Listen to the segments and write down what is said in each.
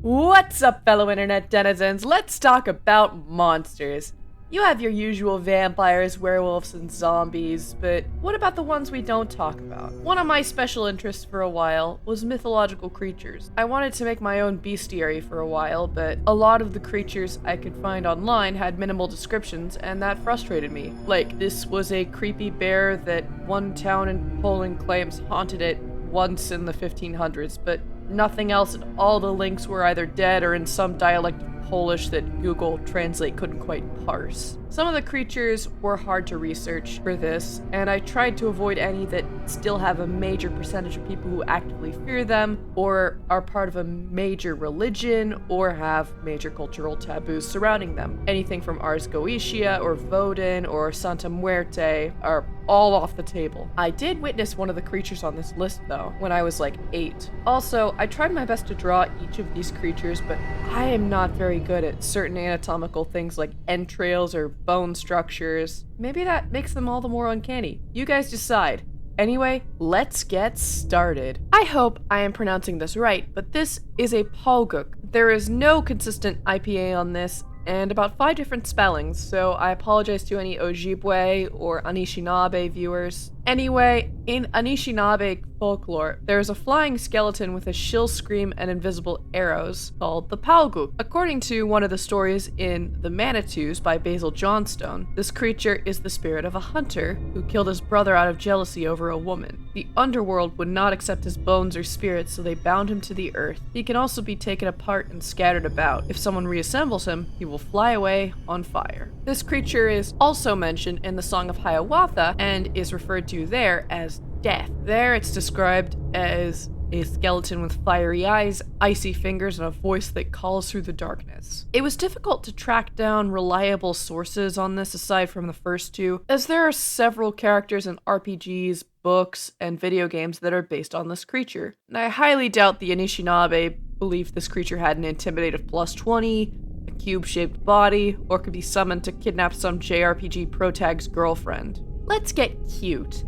What's up, fellow internet denizens? Let's talk about monsters. You have your usual vampires, werewolves, and zombies, but what about the ones we don't talk about? One of my special interests for a while was mythological creatures. I wanted to make my own bestiary for a while, but a lot of the creatures I could find online had minimal descriptions, and that frustrated me. Like, this was a creepy bear that one town in Poland claims haunted it once in the 1500s, but nothing else, and all the links were either dead or in some dialect of Polish that Google Translate couldn't quite parse. Some of the creatures were hard to research for this, and I tried to avoid any that still have a major percentage of people who actively fear them, or are part of a major religion, or have major cultural taboos surrounding them. Anything from Ars Goetia, or Vodun, or Santa Muerte are all off the table. I did witness one of the creatures on this list, though, when I was like 8. Also, I tried my best to draw each of these creatures, but I am not very good at certain anatomical things like entrails or bone structures. Maybe that makes them all the more uncanny. You guys decide. Anyway, let's get started. I hope I am pronouncing this right, but this is a Pauguk. There is no consistent IPA on this, and about 5 different spellings, so I apologize to any Ojibwe or Anishinabe viewers. Anyway, in Anishinabe folklore, there is a flying skeleton with a shrill scream and invisible arrows called the Pauguk. According to one of the stories in The Manitous by Basil Johnstone, this creature is the spirit of a hunter who killed his brother out of jealousy over a woman. The underworld would not accept his bones or spirits, so they bound him to the earth. He can also be taken apart and scattered about. If someone reassembles him, he will fly away on fire. This creature is also mentioned in the Song of Hiawatha and is referred to there as death. There it's described as a skeleton with fiery eyes, icy fingers, and a voice that calls through the darkness. It was difficult to track down reliable sources on this aside from the first two, as there are several characters in RPGs, books, and video games that are based on this creature. And I highly doubt the Anishinaabe believed this creature had an intimidative +20, a cube-shaped body, or could be summoned to kidnap some JRPG protag's girlfriend. Let's get cute.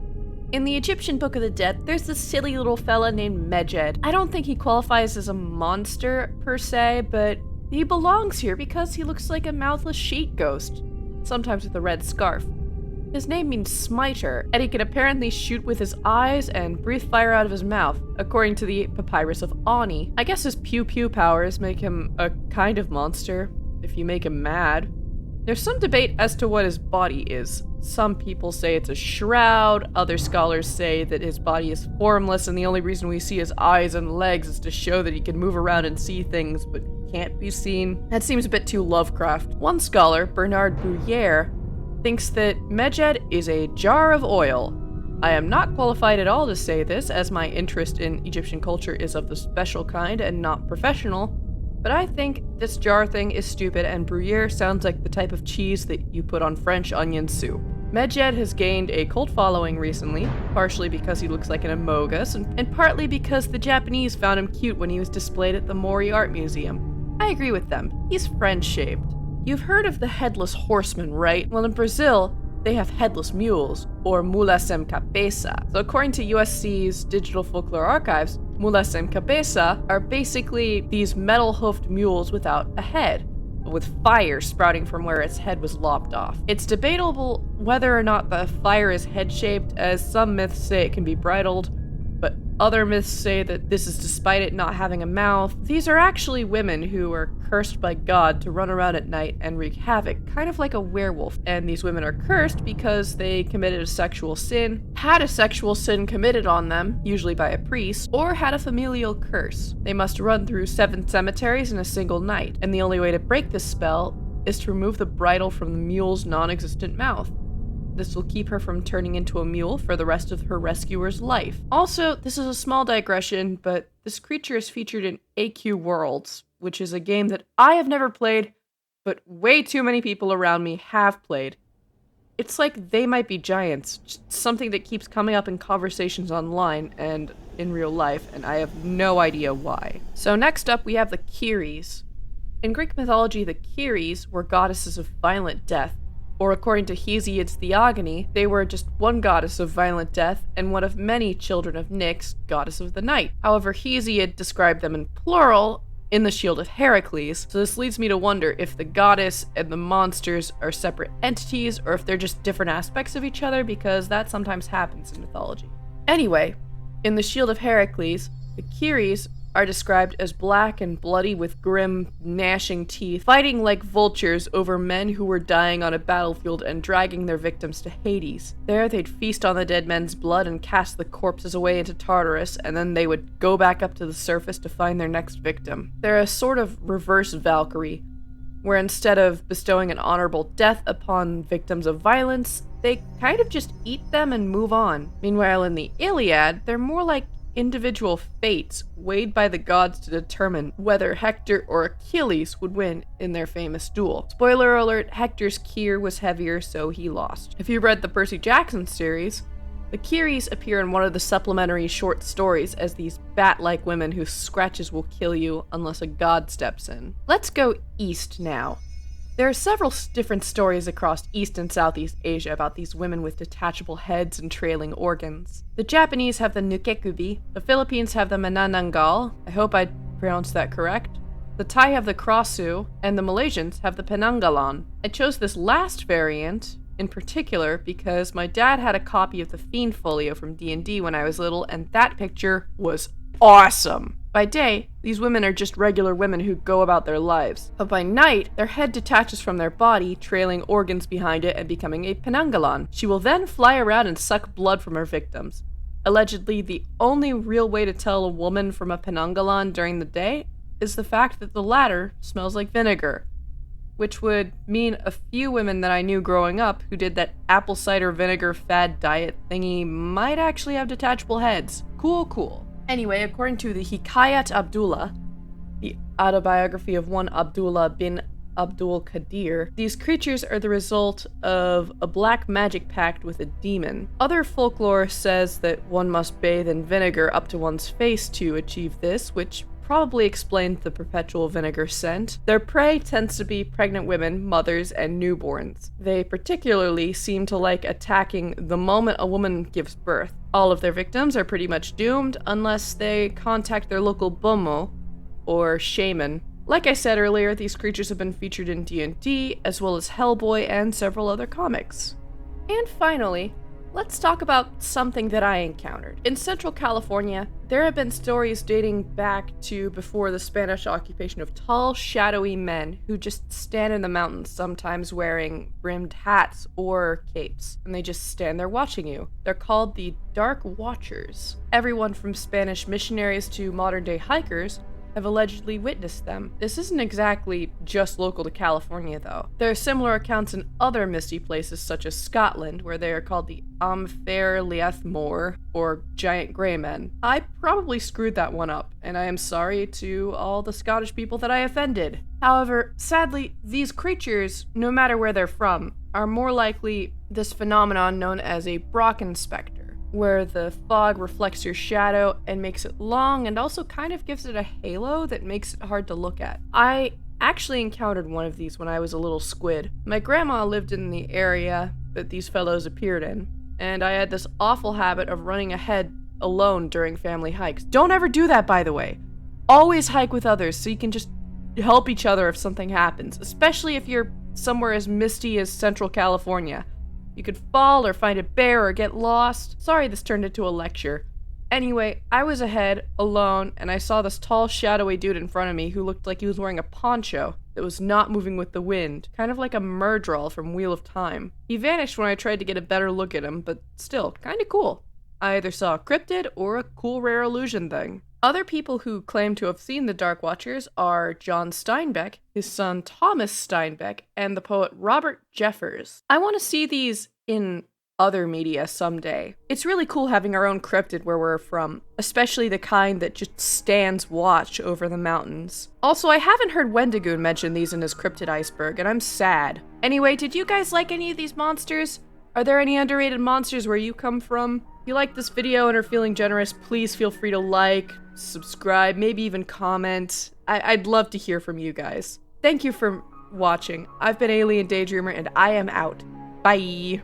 In the Egyptian Book of the Dead, there's this silly little fella named Medjed. I don't think he qualifies as a monster per se, but he belongs here because he looks like a mouthless sheet ghost, sometimes with a red scarf. His name means smiter, and he can apparently shoot with his eyes and breathe fire out of his mouth, according to the Papyrus of Ani. I guess his pew-pew powers make him a kind of monster, if you make him mad. There's some debate as to what his body is. Some people say it's a shroud, other scholars say that his body is formless and the only reason we see his eyes and legs is to show that he can move around and see things but can't be seen. That seems a bit too Lovecraft. One scholar, Bernard Bruyere, thinks that Medjed is a jar of oil. I am not qualified at all to say this, as my interest in Egyptian culture is of the special kind and not professional, but I think this jar thing is stupid and Gruyere sounds like the type of cheese that you put on French onion soup. Medjed has gained a cult following recently, partially because he looks like an amogus, and partly because the Japanese found him cute when he was displayed at the Mori Art Museum. I agree with them. He's French-shaped. You've heard of the headless horseman, right? Well, in Brazil, they have headless mules, or mulas sem cabeça. So according to USC's Digital Folklore Archives, mulas sem cabeça are basically these metal-hoofed mules without a head, with fire sprouting from where its head was lopped off. It's debatable whether or not the fire is head-shaped, as some myths say it can be bridled, but other myths say that this is despite it not having a mouth. These are actually women who are cursed by God to run around at night and wreak havoc, kind of like a werewolf. And these women are cursed because they committed a sexual sin, had a sexual sin committed on them, usually by a priest, or had a familial curse. They must run through 7 cemeteries in a single night, and the only way to break this spell is to remove the bridle from the mule's non-existent mouth. This will keep her from turning into a mule for the rest of her rescuer's life. Also, this is a small digression, but this creature is featured in AQ Worlds, which is a game that I have never played, but way too many people around me have played. It's like They Might Be Giants, just something that keeps coming up in conversations online and in real life, and I have no idea why. So next up, we have the Keres. In Greek mythology, the Keres were goddesses of violent death, or according to Hesiod's Theogony, they were just one goddess of violent death and one of many children of Nyx, goddess of the night. However, Hesiod described them in plural in the Shield of Heracles, so this leads me to wonder if the goddess and the monsters are separate entities or if they're just different aspects of each other, because that sometimes happens in mythology. Anyway, in the Shield of Heracles, the Keres are described as black and bloody with grim, gnashing teeth, fighting like vultures over men who were dying on a battlefield and dragging their victims to Hades. There, they'd feast on the dead men's blood and cast the corpses away into Tartarus, and then they would go back up to the surface to find their next victim. They're a sort of reverse Valkyrie, where instead of bestowing an honorable death upon victims of violence, they kind of just eat them and move on. Meanwhile, in the Iliad, they're more like individual fates weighed by the gods to determine whether Hector or Achilles would win in their famous duel. Spoiler alert, Hector's Keres was heavier, so he lost. If you read the Percy Jackson series, the Keres appear in one of the supplementary short stories as these bat-like women whose scratches will kill you unless a god steps in. Let's go east now. There are several different stories across East and Southeast Asia about these women with detachable heads and trailing organs. The Japanese have the Nukekubi, the Philippines have the Manananggal, I hope I pronounced that correct, the Thai have the Krasu, and the Malaysians have the Penanggalan. I chose this last variant in particular because my dad had a copy of the Fiend Folio from D&D when I was little, and that picture was awesome. By day, these women are just regular women who go about their lives. But by night, their head detaches from their body, trailing organs behind it and becoming a Penanggalan. She will then fly around and suck blood from her victims. Allegedly, the only real way to tell a woman from a Penanggalan during the day is the fact that the latter smells like vinegar, which would mean a few women that I knew growing up who did that apple cider vinegar fad diet thingy might actually have detachable heads. Cool. Anyway, according to the Hikayat Abdullah, the autobiography of one Abdullah bin Abdul Qadir, these creatures are the result of a black magic pact with a demon. Other folklore says that one must bathe in vinegar up to one's face to achieve this, which probably explained the perpetual vinegar scent. Their prey tends to be pregnant women, mothers, and newborns. They particularly seem to like attacking the moment a woman gives birth. All of their victims are pretty much doomed unless they contact their local bomo, or shaman. Like I said earlier, these creatures have been featured in D&D, as well as Hellboy and several other comics. And finally, let's talk about something that I encountered. In Central California, there have been stories dating back to before the Spanish occupation of tall, shadowy men who just stand in the mountains, sometimes wearing brimmed hats or capes, and they just stand there watching you. They're called the Dark Watchers. Everyone from Spanish missionaries to modern-day hikers have allegedly witnessed them. This isn't exactly just local to California, though. There are similar accounts in other misty places such as Scotland, where they are called the Amfair Liathmore, or Giant Grey Men. I probably screwed that one up, and I am sorry to all the Scottish people that I offended. However, sadly, these creatures, no matter where they're from, are more likely this phenomenon known as a Brocken specter, where the fog reflects your shadow and makes it long and also kind of gives it a halo that makes it hard to look at. I actually encountered one of these when I was a little squid. My grandma lived in the area that these fellows appeared in, and I had this awful habit of running ahead alone during family hikes. Don't ever do that, by the way. Always hike with others so you can just help each other if something happens, especially if you're somewhere as misty as Central California. You could fall or find a bear or get lost. Sorry this turned into a lecture. Anyway, I was ahead, alone, and I saw this tall, shadowy dude in front of me who looked like he was wearing a poncho that was not moving with the wind, kind of like a Murdral from Wheel of Time. He vanished when I tried to get a better look at him, but still, kinda cool. I either saw a cryptid or a cool rare illusion thing. Other people who claim to have seen the Dark Watchers are John Steinbeck, his son Thomas Steinbeck, and the poet Robert Jeffers. I want to see these in other media someday. It's really cool having our own cryptid where we're from, especially the kind that just stands watch over the mountains. Also, I haven't heard Wendigoon mention these in his Cryptid Iceberg, and I'm sad. Anyway, did you guys like any of these monsters? Are there any underrated monsters where you come from? If you like this video and are feeling generous, please feel free to like, subscribe, maybe even comment. I'd love to hear from you guys. Thank you for watching. I've been Alien Daydreamer, and I am out. Bye!